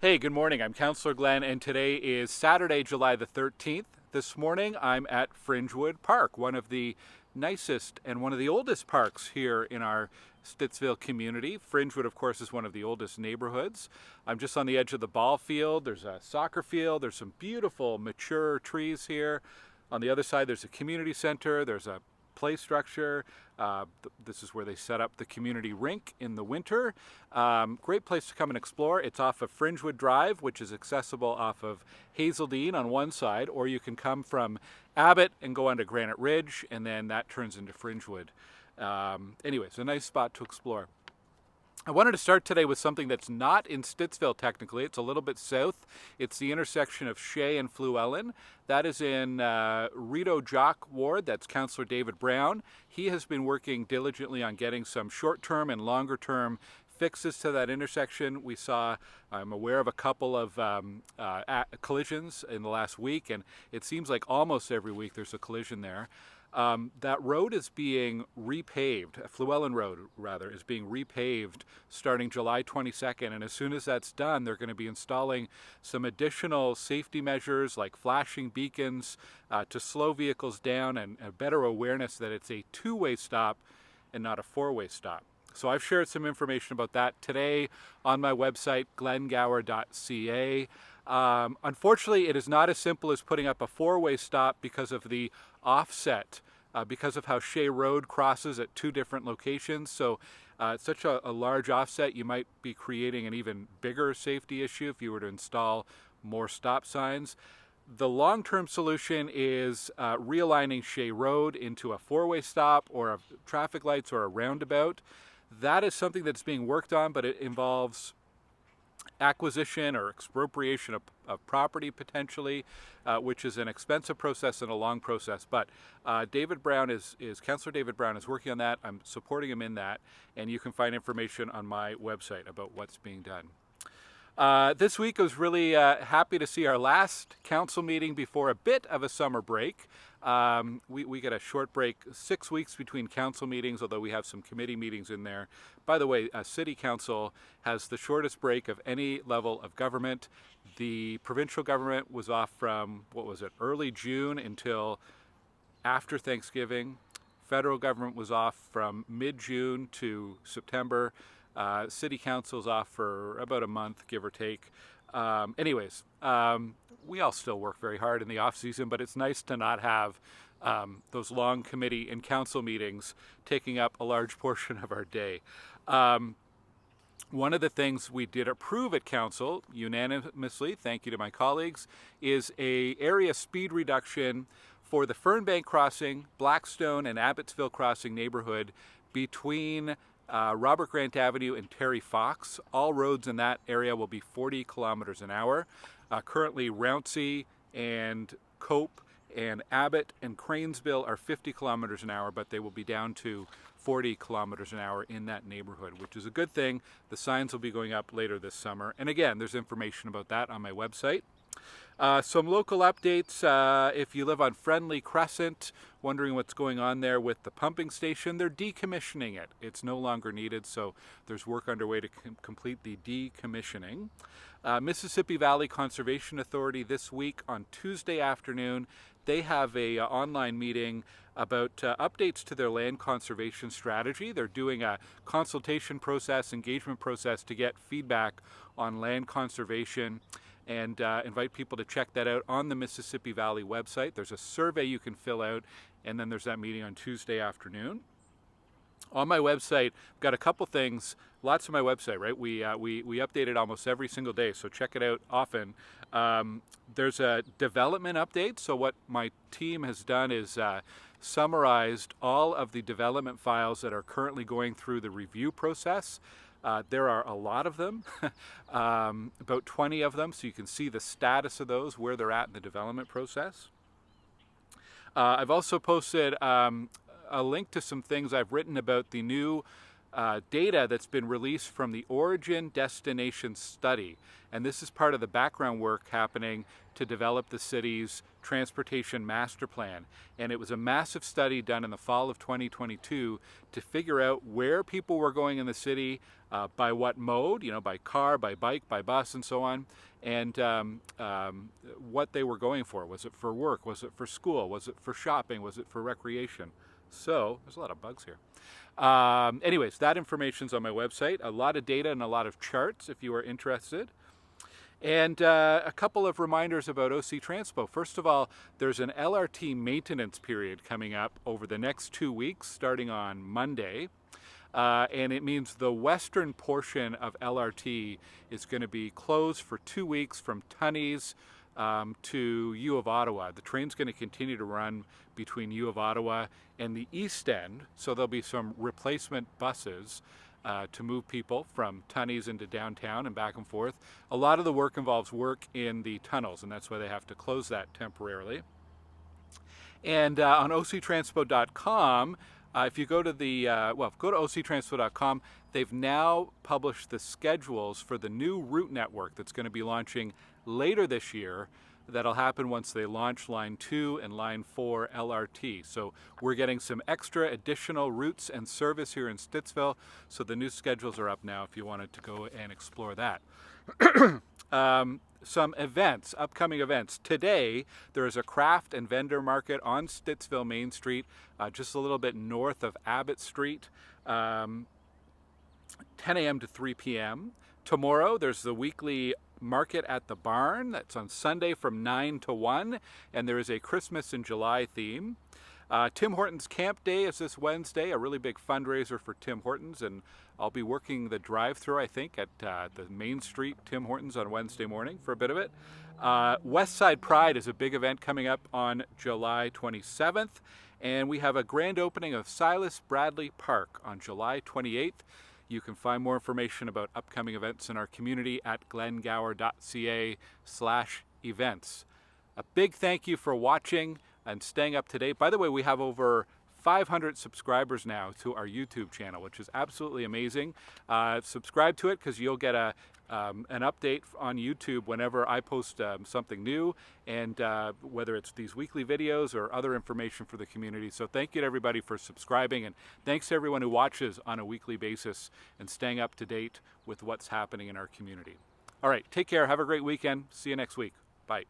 Hey, good morning. I'm Councillor Glen, and today is Saturday, July the 13th. This morning, I'm at Fringewood Park, one of the nicest and one of the oldest parks here in our Stittsville community. Fringewood, of course, is one of the oldest neighborhoods. I'm just on the edge of the ball field. There's a soccer field. There's some beautiful, mature trees here. On the other side, there's a community center. There's a play structure. This is where they set up the community rink in the winter. Great place to come and explore. It's off of Fringewood Drive, which is accessible off of Hazeldean on one side, or you can come from Abbott and go onto Granite Ridge, and then that turns into Fringewood. Anyways, a nice spot to explore. I wanted to start today with something that's not in Stittsville technically. It's a little bit south. It's the intersection of Shea and Fluellen. That is in Rideau Jock Ward. That's Councillor David Brown. He has been working diligently on getting some short-term and longer-term fixes to that intersection. I'm aware of a couple of collisions in the last week, and it seems like almost every week there's a collision there. That road is being repaved, Flewellyn Road rather, is being repaved starting July 22nd, and as soon as that's done, they're going to be installing some additional safety measures like flashing beacons to slow vehicles down, and a better awareness that it's a two-way stop and not a four-way stop. So I've shared some information about that today on my website, glengower.ca. Unfortunately, it is not as simple as putting up a four-way stop because of the offset, because of how Shea Road crosses at two different locations. So it's such a large offset, you might be creating an even bigger safety issue if you were to install more stop signs. The long-term solution is realigning Shea Road into a four-way stop or traffic lights or a roundabout. That is something that's being worked on, but it involves acquisition or expropriation of property potentially, which is an expensive process and a long process. But Councillor David Brown is working on that. I'm supporting him in that, and you can find information on my website about what's being done. This week I was really happy to see our last council meeting before a bit of a summer break. We get a short break, 6 weeks between council meetings, although we have some committee meetings in there. By the way, City Council has the shortest break of any level of government. The provincial government was off from, early June until after Thanksgiving. Federal government was off from mid-June to September. City Council's off for about a month, give or take. We all still work very hard in the off season, but it's nice to not have those long committee and council meetings taking up a large portion of our day. One of the things we did approve at council unanimously, thank you to my colleagues, is a area speed reduction for the Fernbank crossing, Blackstone and Abbotsville crossing neighborhood between Robert Grant Avenue and Terry Fox. All roads in that area will be 40 kilometers an hour. Currently, Rouncy and Cope and Abbott and Cranesville are 50 kilometers an hour, but they will be down to 40 kilometers an hour in that neighborhood, which is a good thing. The signs will be going up later this summer. And again, there's information about that on my website. Some local updates. If you live on Friendly Crescent, wondering what's going on there with the pumping station, they're decommissioning it. It's no longer needed, so there's work underway to complete the decommissioning. Mississippi Valley Conservation Authority this week on Tuesday afternoon, they have a online meeting about updates to their land conservation strategy. They're doing a consultation process, engagement process to get feedback on land conservation, and invite people to check that out on the Mississippi Valley website. There's a survey you can fill out, and then there's that meeting on Tuesday afternoon. On my website, I've got a couple things, lots on my website, right? We update it almost every single day, so check it out often. There's a development update, so what my team has done is summarized all of the development files that are currently going through the review process. There are a lot of them, about 20 of them, so you can see the status of those, where they're at in the development process. I've also posted a link to some things I've written about the new data that's been released from the Origin Destination Study. And this is part of the background work happening to develop the city's transportation master plan. And it was a massive study done in the fall of 2022 to figure out where people were going in the city, by what mode, by car, by bike, by bus, and so on, and what they were going for. Was it for work? Was it for school? Was it for shopping? Was it for recreation? So, there's a lot of bugs here. Anyways, that information's on my website. A lot of data and a lot of charts if you are interested. And a couple of reminders about OC Transpo. First of all, there's an LRT maintenance period coming up over the next 2 weeks, starting on Monday. And it means the western portion of LRT is going to be closed for 2 weeks from Tunney's to U of Ottawa. The train's going to continue to run between U of Ottawa and the East End, so there'll be some replacement buses to move people from Tunney's into downtown and back and forth. A lot of the work involves work in the tunnels, and that's why they have to close that temporarily. And on octranspo.com, if you go to go to octranspo.com, they've now published the schedules for the new route network that's going to be launching later this year. That'll happen once they launch Line 2 and Line 4 LRT. So we're getting some extra additional routes and service here in Stittsville. So the new schedules are up now if you wanted to go and explore that. Some events, upcoming events. Today, there is a craft and vendor market on Stittsville Main Street, just a little bit north of Abbott Street, 10 a.m. to 3 p.m. Tomorrow, there's the weekly market at the barn. That's on Sunday from 9 to 1, and there is a Christmas in July theme. Tim Hortons Camp Day is this Wednesday, a really big fundraiser for Tim Hortons, and I'll be working the drive-thru, I think, at the Main Street Tim Hortons on Wednesday morning for a bit of it. West Side Pride is a big event coming up on July 27th, and we have a grand opening of Silas Bradley Park on July 28th. You can find more information about upcoming events in our community at glengower.ca/events. A big thank you for watching and staying up to date. By the way, we have over 500 subscribers now to our YouTube channel, which is absolutely amazing. Subscribe to it because you'll get an update on YouTube whenever I post something new, and whether it's these weekly videos or other information for the community. So thank you to everybody for subscribing, and thanks to everyone who watches on a weekly basis and staying up to date with what's happening in our community. All right, take care. Have a great weekend. See you next week. Bye.